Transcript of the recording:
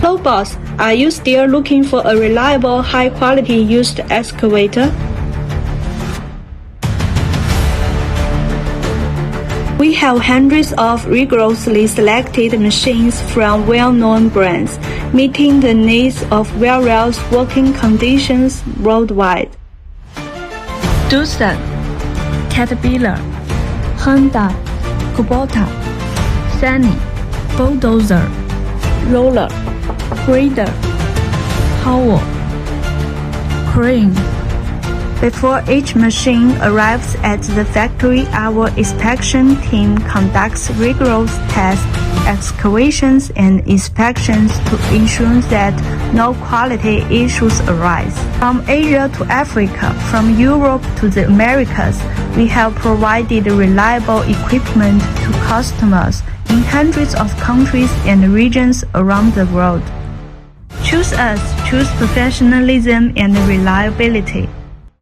Hello boss, are you still looking for a reliable, high-quality used excavator? We have hundreds of rigorously selected machines from well-known brands, meeting the needs of various working conditions worldwide. Doosan, Caterpillar, Honda, Kubota, Sany, Bulldozer, Roller, Grader, Howell, Crane. Before each machine arrives at the factory, our inspection team conducts rigorous tests, excavations, and inspections to ensure that no quality issues arise. From Asia to Africa, from Europe to the Americas, we have provided reliable equipment to customers in hundreds of countries and regions around the world. Choose us, choose professionalism and reliability.